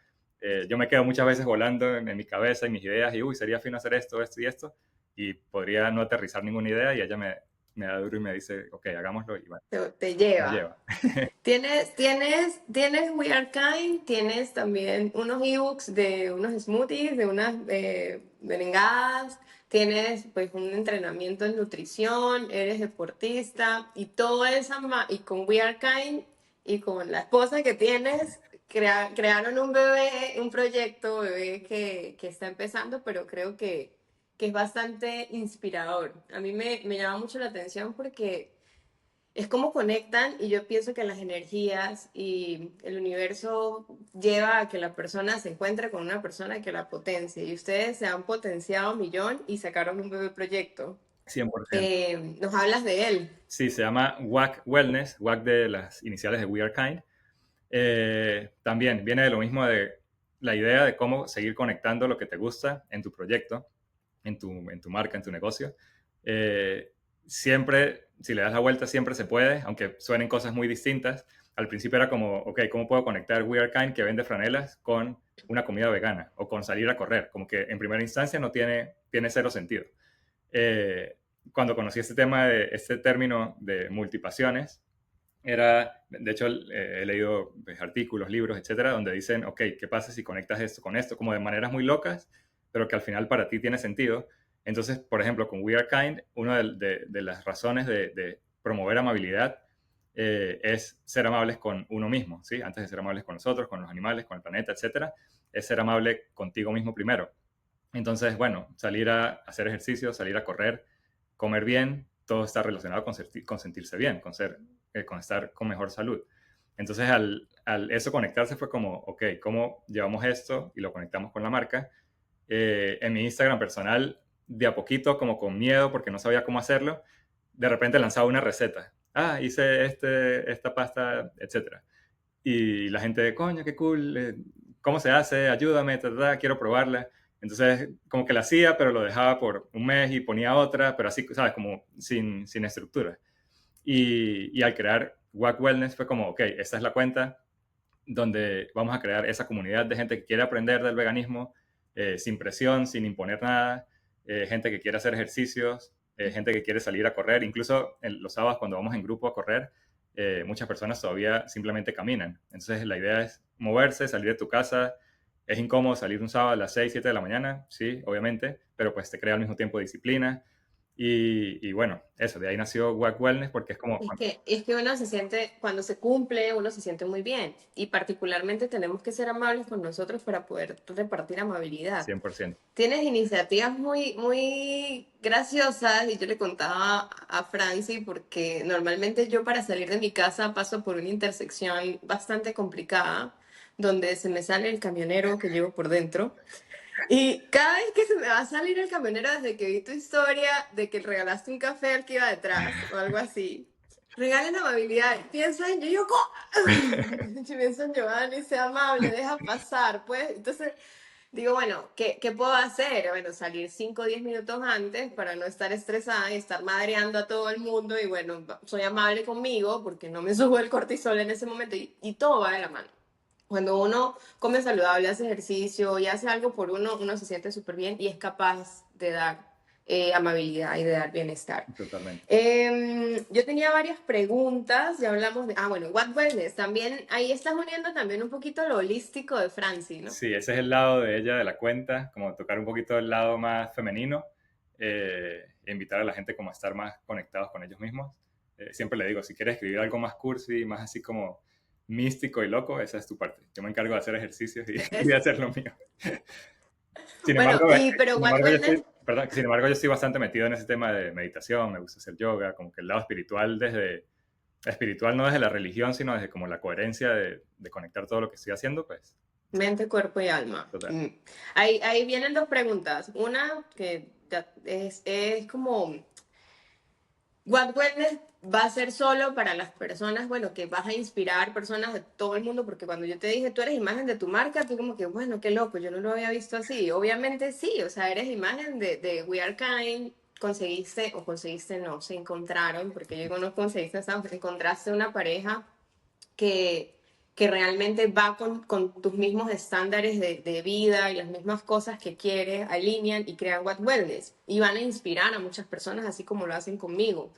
Yo me quedo muchas veces volando en mi cabeza y mis ideas y, uy, sería fino hacer esto, esto y esto, y podría no aterrizar ninguna idea y ella me da duro y me dice, ok, hagámoslo y bueno, Te me lleva. lleva. Tienes We Are Kind, tienes también unos ebooks de unos smoothies, de unas merengadas, tienes pues un entrenamiento en nutrición, eres deportista y todo eso, y con We Are Kind y con la esposa que tienes, crearon un bebé, un proyecto bebé que está empezando, pero creo que es bastante inspirador. A mí me llama mucho la atención porque es como conectan y yo pienso que las energías y el universo lleva a que la persona se encuentre con una persona que la potencie y ustedes se han potenciado un millón y sacaron un bebé proyecto. 100%. Nos hablas de él. Sí, se llama WAC Wellness, WAC de las iniciales de We Are Kind. También viene de lo mismo de la idea de cómo seguir conectando lo que te gusta en tu proyecto, en tu marca, en tu negocio. Eh, Siempre, si le das la vuelta, siempre se puede, aunque suenen cosas muy distintas. Al principio era como, ok, ¿cómo puedo conectar We Are Kind, que vende franelas, con una comida vegana o con salir a correr? Como que en primera instancia no tiene cero sentido. Cuando conocí este tema, este término de multipasiones, de hecho, he leído pues, artículos, libros, etcétera, donde dicen, ok, ¿qué pasa si conectas esto con esto? Como de maneras muy locas, pero que al final para ti tiene sentido. Entonces, por ejemplo, con We Are Kind, una de las razones de promover amabilidad es ser amables con uno mismo, ¿sí? Antes de ser amables con nosotros, con los animales, con el planeta, etcétera, es ser amable contigo mismo primero. Entonces, bueno, salir a hacer ejercicio, salir a correr, comer bien, todo está relacionado con sentirse bien, con estar con mejor salud. Entonces, al eso conectarse fue como, ok, ¿cómo llevamos esto y lo conectamos con la marca? En mi Instagram personal, de a poquito, como con miedo, porque no sabía cómo hacerlo, de repente lanzaba una receta. Ah, hice esta pasta, etcétera. Y la gente, coño, qué cool, ¿cómo se hace? Ayúdame, quiero probarla. Entonces, como que la hacía, pero lo dejaba por un mes y ponía otra, pero así, ¿sabes? Como sin estructura. Y al crear WAC Wellness fue como, ok, esta es la cuenta donde vamos a crear esa comunidad de gente que quiere aprender del veganismo sin presión, sin imponer nada, gente que quiere hacer ejercicios, gente que quiere salir a correr, incluso los sábados cuando vamos en grupo a correr, muchas personas todavía simplemente caminan. Entonces la idea es moverse, salir de tu casa. Es incómodo salir un sábado a las 6, 7 de la mañana, sí, obviamente, pero pues te crea al mismo tiempo disciplina. Y bueno, eso, de ahí nació WAC Wellness porque es como... Es que uno se siente, cuando se cumple, uno se siente muy bien. Y particularmente tenemos que ser amables con nosotros para poder repartir amabilidad. 100%. Tienes iniciativas muy, muy graciosas y yo le contaba a Franci porque normalmente yo para salir de mi casa paso por una intersección bastante complicada donde se me sale el camionero que llevo por dentro. Y cada vez que se me va a salir el camionero, desde que vi tu historia de que regalaste un café al que iba detrás o algo así, regalen amabilidad. Pienso en yo, yo pienso en Giovanni, sea amable, deja pasar, pues. Entonces digo, bueno, ¿qué puedo hacer? Bueno, salir 5 o 10 minutos antes para no estar estresada y estar madreando a todo el mundo. Y bueno, soy amable conmigo porque no me subo el cortisol en ese momento y todo va de la mano. Cuando uno come saludable, hace ejercicio y hace algo por uno, uno se siente súper bien y es capaz de dar amabilidad y de dar bienestar. Totalmente. Yo tenía varias preguntas, ya hablamos de... Ah, bueno, What Wellness, también ahí estás uniendo también un poquito lo holístico de Franci, ¿no? Sí, ese es el lado de ella, de la cuenta, como tocar un poquito el lado más femenino, invitar a la gente como a estar más conectados con ellos mismos. Siempre le digo, si quieres escribir algo más cursi, más así como místico y loco, esa es tu parte. Yo me encargo de hacer ejercicios y de hacer lo mío. Sin Bueno, embargo, pero What Wellness... sin embargo, yo estoy bastante metido en ese tema de meditación, me gusta hacer yoga, como que el lado espiritual espiritual no desde la religión, sino desde como la coherencia de conectar todo lo que estoy haciendo, pues. Mente, cuerpo y alma. Total. Ahí vienen dos preguntas. Una que es como, What Wellness va a ser solo para las personas, bueno, que vas a inspirar personas de todo el mundo, porque cuando yo te dije, tú eres imagen de tu marca, tú como que, bueno, qué loco, yo no lo había visto así. Obviamente sí, o sea, eres imagen de We Are Kind, conseguiste, no, se encontraron, porque yo digo no conseguiste, encontraste una pareja que, que realmente va con tus mismos estándares de vida y las mismas cosas que quieres, alinean y crean What Wellness. Y van a inspirar a muchas personas, así como lo hacen conmigo.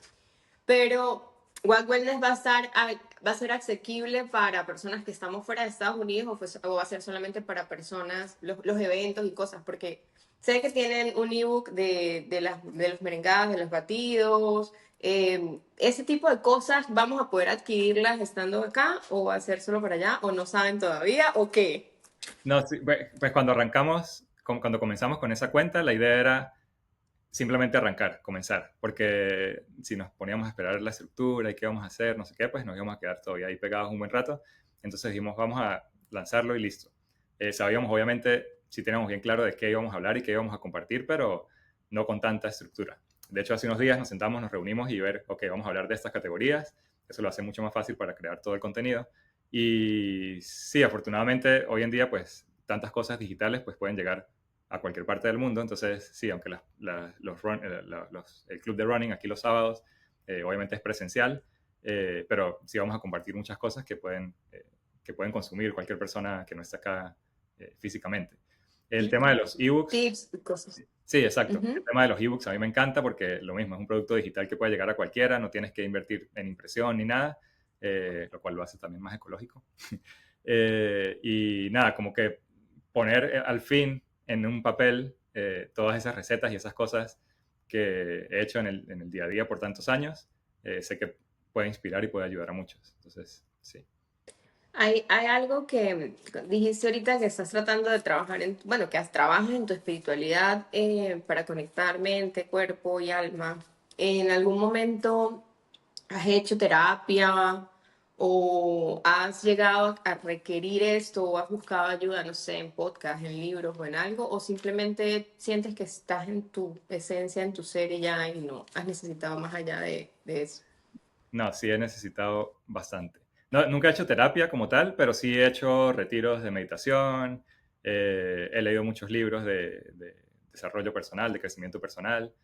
Pero What Wellness va a ser asequible para personas que estamos fuera de Estados Unidos o va a ser solamente para personas, los eventos y cosas, porque sé que tienen un ebook de los merengados, de los batidos, ese tipo de cosas, ¿vamos a poder adquirirlas estando acá o va a ser solo para allá o no saben todavía o qué? No, sí, pues cuando cuando comenzamos con esa cuenta, la idea era simplemente arrancar, comenzar, porque si nos poníamos a esperar la estructura y qué vamos a hacer, no sé qué, pues nos íbamos a quedar todavía ahí pegados un buen rato. Entonces dijimos, vamos a lanzarlo y listo. Sabíamos, obviamente, sí teníamos bien claro de qué íbamos a hablar y qué íbamos a compartir, pero no con tanta estructura. De hecho, hace unos días nos sentamos, nos reunimos y ver, ok, vamos a hablar de estas categorías. Eso lo hace mucho más fácil para crear todo el contenido. Y sí, afortunadamente, hoy en día, pues, tantas cosas digitales pues pueden llegar a cualquier parte del mundo. Entonces, sí, aunque el club de running aquí los sábados, obviamente es presencial, pero sí vamos a compartir muchas cosas que pueden consumir cualquier persona que no está acá físicamente. El tema de los ebooks, Tips y cosas. Sí, exacto. El Ujú. tema de los ebooks a mí me encanta porque lo mismo, es un producto digital que puede llegar a cualquiera, no tienes que invertir en impresión ni nada, lo cual lo hace también más ecológico. Y nada, como que poner al fin en un papel todas esas recetas y esas cosas que he hecho en el día a día por tantos años, sé que puede inspirar y puede ayudar a muchos. Entonces, sí. Hay algo que dijiste ahorita que estás tratando de trabajar en, bueno, que trabajas en tu espiritualidad para conectar mente, cuerpo y alma. ¿En algún momento has hecho terapia o has llegado a requerir esto o has buscado ayuda, no sé, en podcast, en libros o en algo? ¿O simplemente sientes que estás en tu esencia, en tu ser y ya y no has necesitado más allá de eso? No, sí he necesitado bastante. No, nunca he hecho terapia como tal, pero sí he hecho retiros de meditación, he leído muchos libros de desarrollo personal, de crecimiento personal.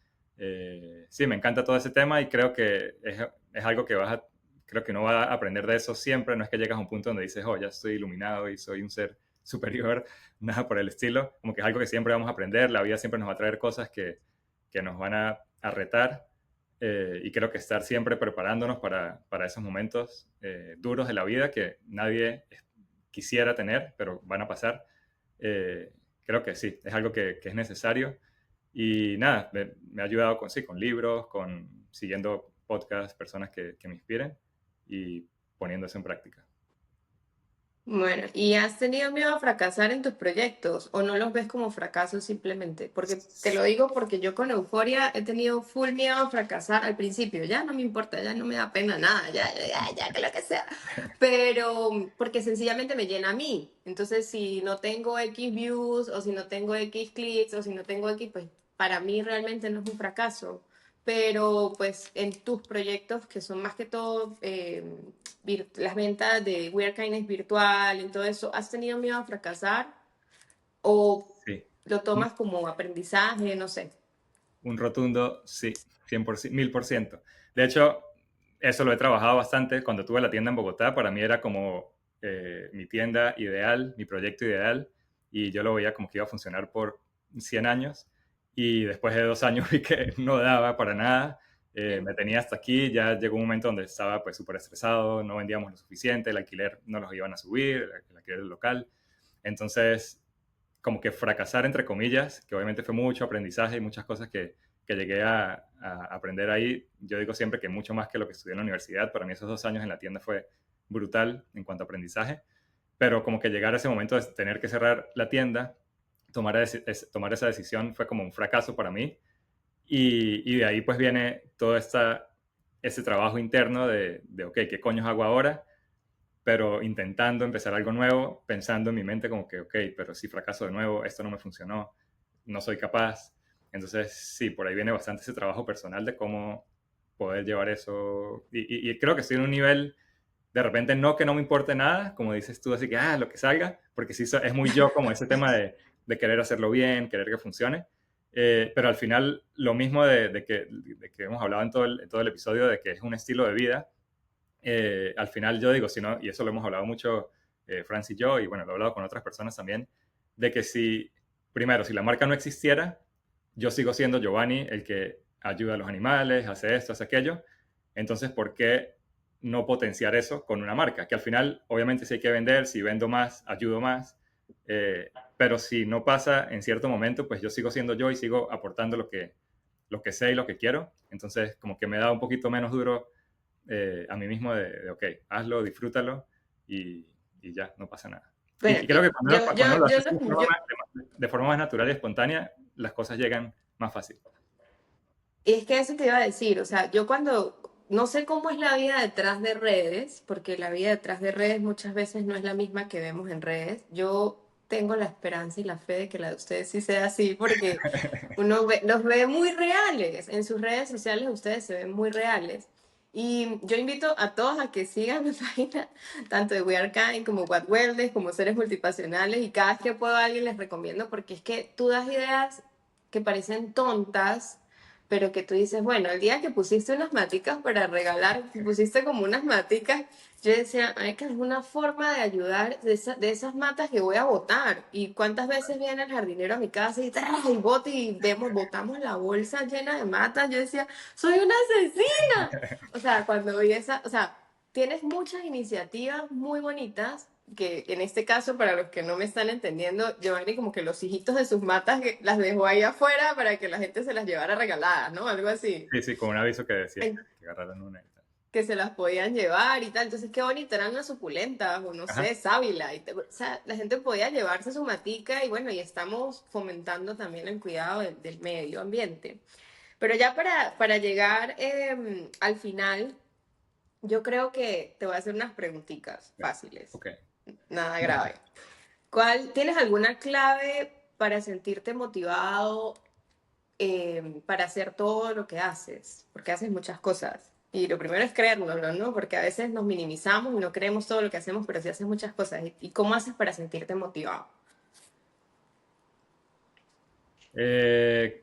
Sí, me encanta todo ese tema y creo que es algo que creo que uno va a aprender de eso siempre. No es que llegas a un punto donde dices, oh, ya estoy iluminado y soy un ser superior, nada por el estilo. Como que es algo que siempre vamos a aprender. La vida siempre nos va a traer cosas que nos van a retar y creo que estar siempre preparándonos para esos momentos duros de la vida que nadie quisiera tener, pero van a pasar. Creo que sí, es algo que es necesario. Y nada, me ha ayudado con, sí, con libros, con siguiendo podcasts, personas que me inspiren y poniendo eso en práctica. Bueno, ¿y has tenido miedo a fracasar en tus proyectos o no los ves como fracasos simplemente? Porque te lo digo porque yo con Euforia he tenido full miedo a fracasar al principio, ya no me importa, ya no me da pena nada, ya, que lo que sea, pero porque sencillamente me llena a mí. Entonces, si no tengo X views o si no tengo X clics o si no tengo X, pues para mí realmente no es un fracaso. Pero pues en tus proyectos que son más que todo las ventas de Weird Kindness virtual, en todo eso, ¿has tenido miedo a fracasar o Sí, lo un, tomas como aprendizaje? No sé. un rotundo sí, 100%, 1000%. De hecho, eso lo he trabajado bastante. Cuando tuve la tienda en Bogotá, para mí era como mi tienda ideal, mi proyecto ideal, y yo lo veía como que iba a funcionar por 100 años, y después de 2 años vi que no daba para nada, me tenía hasta aquí, ya llegó un momento donde estaba pues súper estresado, no vendíamos lo suficiente, el alquiler no los iban a subir, el alquiler del local, entonces como que fracasar entre comillas, que obviamente fue mucho aprendizaje y muchas cosas que llegué a aprender ahí. Yo digo siempre que mucho más que lo que estudié en la universidad. Para mí esos 2 años en la tienda fue brutal en cuanto a aprendizaje, pero como que llegar a ese momento de tener que cerrar la tienda, tomar esa decisión fue como un fracaso para mí y de ahí pues viene todo ese trabajo interno de, ok, ¿qué coños hago ahora? Pero intentando empezar algo nuevo, pensando en mi mente como que, ok, pero si fracaso de nuevo, esto no me funcionó, no soy capaz. Entonces, sí, por ahí viene bastante ese trabajo personal de cómo poder llevar eso. Y creo que estoy en un nivel, de repente, no que no me importe nada, como dices tú, así que, lo que salga, porque sí, es muy yo como ese tema de querer hacerlo bien, querer que funcione. Pero al final, lo mismo de que hemos hablado en todo el episodio, de que es un estilo de vida, al final yo digo, si no, y eso lo hemos hablado mucho Franz y yo, y bueno, lo he hablado con otras personas también, de que primero, si la marca no existiera, yo sigo siendo Giovanni, el que ayuda a los animales, hace esto, hace aquello, entonces, ¿por qué no potenciar eso con una marca? Que al final, obviamente, si hay que vender, si vendo más, ayudo más, pero si no pasa en cierto momento, pues yo sigo siendo yo y sigo aportando lo que sé y lo que quiero, entonces como que me da un poquito menos duro a mí mismo ok, hazlo, disfrútalo y, y ya, no pasa nada. Bueno, Y creo que cuando uno lo hace así yo, de forma más natural y espontánea, las cosas llegan más fácil. y es que eso te iba a decir, o sea, yo cuando, no sé cómo es la vida detrás de redes, porque la vida detrás de redes muchas veces no es la misma que vemos en redes. Yo tengo la esperanza y la fe de que la de ustedes sí sea así, porque los ve muy reales. En sus redes sociales ustedes se ven muy reales. Y yo invito a todos a que sigan mi página, tanto de We Are Kind como What Wellness, como Seres Multipasionales, y cada vez que puedo a alguien les recomiendo, porque es que tú das ideas que parecen tontas, pero que tú dices, bueno, el día que pusiste unas maticas para regalar, pusiste como unas maticas, yo decía, hay que alguna forma de ayudar de esas matas que voy a botar. Y cuántas veces viene el jardinero a mi casa y, ¡tras! Y bota y botamos la bolsa llena de matas. Yo decía, soy una asesina. O sea, cuando vi esa, o sea, tienes muchas iniciativas muy bonitas que en este caso, para los que no me están entendiendo, Giovanni como que los hijitos de sus matas las dejó ahí afuera para que la gente se las llevara regaladas, ¿no? Algo así. Sí, sí, con un aviso que decía que agarraran una y tal. Que se las podían llevar y tal. Entonces, qué bonito, eran unas suculentas, o no sé, Ajá. sábila. O sea, la gente podía llevarse su matica y bueno, y estamos fomentando también el cuidado del medio ambiente. Pero ya para llegar al final, yo creo que te voy a hacer unas preguntitas fáciles, Ok. nada grave. ¿Tienes alguna clave para sentirte motivado para hacer todo lo que haces? Porque haces muchas cosas. Y lo primero es creérnoslo, ¿no? Porque a veces nos minimizamos y no creemos todo lo que hacemos, pero sí haces muchas cosas. ¿Y cómo haces para sentirte motivado? Eh,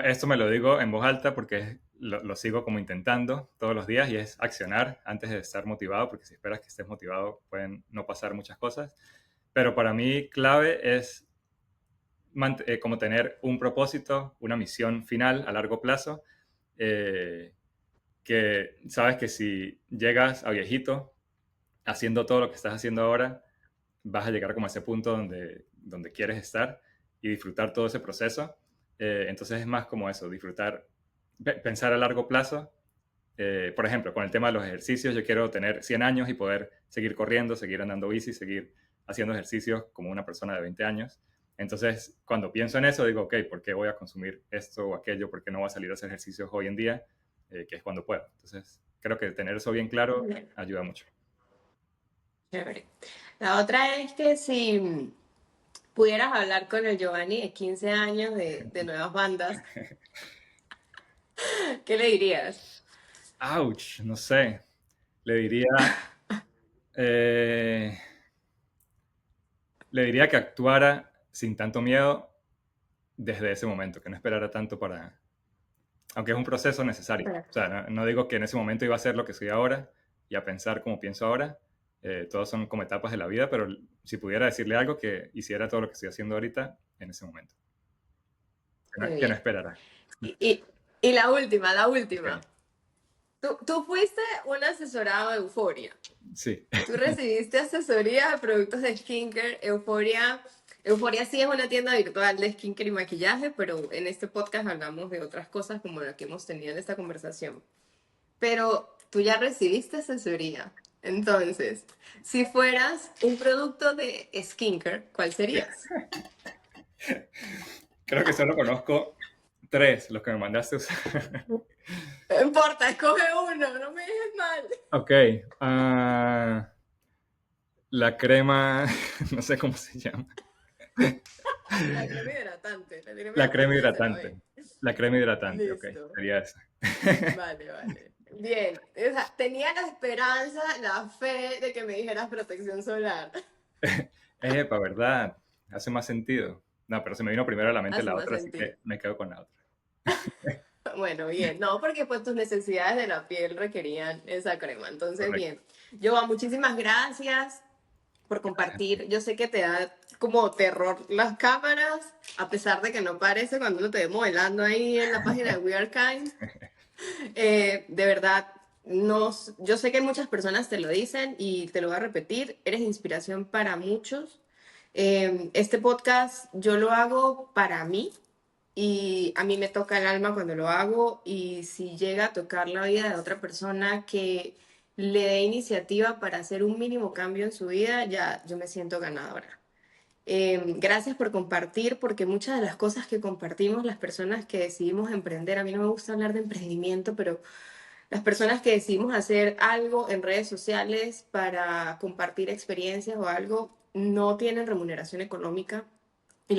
Esto me lo digo en voz alta porque lo sigo como intentando todos los días y es accionar antes de estar motivado, porque si esperas que estés motivado pueden no pasar muchas cosas. Pero para mí clave es como tener un propósito, una misión final a largo plazo, eh, que sabes que si llegas a viejito haciendo todo lo que estás haciendo ahora, vas a llegar como a ese punto donde quieres estar y disfrutar todo ese proceso. Entonces es más como eso, disfrutar, pensar a largo plazo. Por ejemplo, con el tema de los ejercicios, yo quiero tener 100 años y poder seguir corriendo, seguir andando bici, seguir haciendo ejercicios como una persona de 20 años. Entonces, cuando pienso en eso, digo, ok, ¿por qué voy a consumir esto o aquello? ¿Por qué no voy a salir a hacer ejercicios hoy en día? Que es cuando puedo. Entonces, creo que tener eso bien claro Bien, ayuda mucho. chévere. La otra es que si pudieras hablar con el Giovanni de 15 años de nuevas bandas, ¿qué le dirías? Ouch, no sé. Le diría, eh, le diría que actuara sin tanto miedo desde ese momento, que no esperara tanto para, aunque es un proceso necesario. O sea, no digo que en ese momento iba a ser lo que soy ahora y a pensar como pienso ahora. Todos son como etapas de la vida, pero si pudiera decirle algo, que hiciera todo lo que estoy haciendo ahorita en ese momento. Muy Que no bien. esperara. Y, y, y la última, la Ok, última. Tú fuiste un asesorado de Euforia. sí. Tú recibiste asesoría de productos de skincare. Euforia sí es una tienda virtual de skincare y maquillaje, pero en este podcast hablamos de otras cosas como la que hemos tenido en esta conversación. Pero tú ya recibiste asesoría. Entonces, si fueras un producto de skincare, ¿cuál serías? Creo que solo conozco 3, los que me mandaste a usar. No importa, escoge uno, no me dejes mal. Ok. La crema, no sé cómo se llama. La crema hidratante. La crema La crema hidratante de hidratante. CeraVe. La crema hidratante, ok. Listo. Sería esa. Vale, vale. Bien. O sea, tenía la esperanza, la fe de que me dijeras protección solar. Epa, ¿verdad? Hace más sentido. No, pero se me vino primero a la mente Hace la más otra, así sentido. que me quedo con la otra. Bueno, bien. No, porque pues tus necesidades de la piel requerían esa crema. Entonces, Correcto. bien. Joa, muchísimas gracias por compartir. Yo sé que te da como terror las cámaras, a pesar de que no parece cuando uno te ve modelando ahí en la página de We Are Kind. De verdad, no, yo sé que muchas personas te lo dicen y te lo voy a repetir, eres inspiración para muchos. Este podcast yo lo hago para mí y a mí me toca el alma cuando lo hago y si llega a tocar la vida de otra persona que le dé iniciativa para hacer un mínimo cambio en su vida, ya yo me siento ganadora. Gracias por compartir, porque muchas de las cosas que compartimos, las personas que decidimos emprender, a mí no me gusta hablar de emprendimiento, pero las personas que decidimos hacer algo en redes sociales para compartir experiencias o algo, no tienen remuneración económica y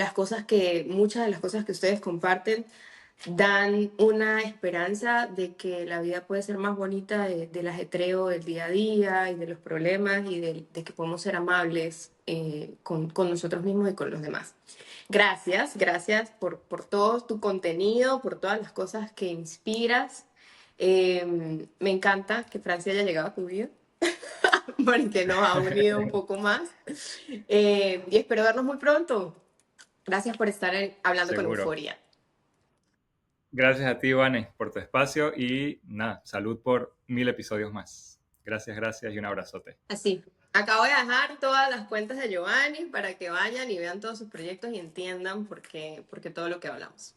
muchas de las cosas que ustedes comparten dan una esperanza de que la vida puede ser más bonita del ajetreo del día a día y de los problemas y de que podemos ser amables con nosotros mismos y con los demás. Gracias, gracias por todo tu contenido, por todas las cosas que inspiras. Me encanta que Francia haya llegado a tu vida, porque nos ha unido un poco más. Y espero vernos muy pronto. Gracias por estar hablando con Seguro. Euforia. Gracias a ti, Vane, por tu espacio y nada, salud por 1000 episodios más. Gracias, gracias y un abrazote. Así. Acabo de dejar todas las cuentas de Giovanni para que vayan y vean todos sus proyectos y entiendan por qué todo lo que hablamos.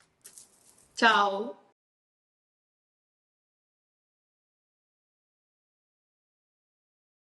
Chao.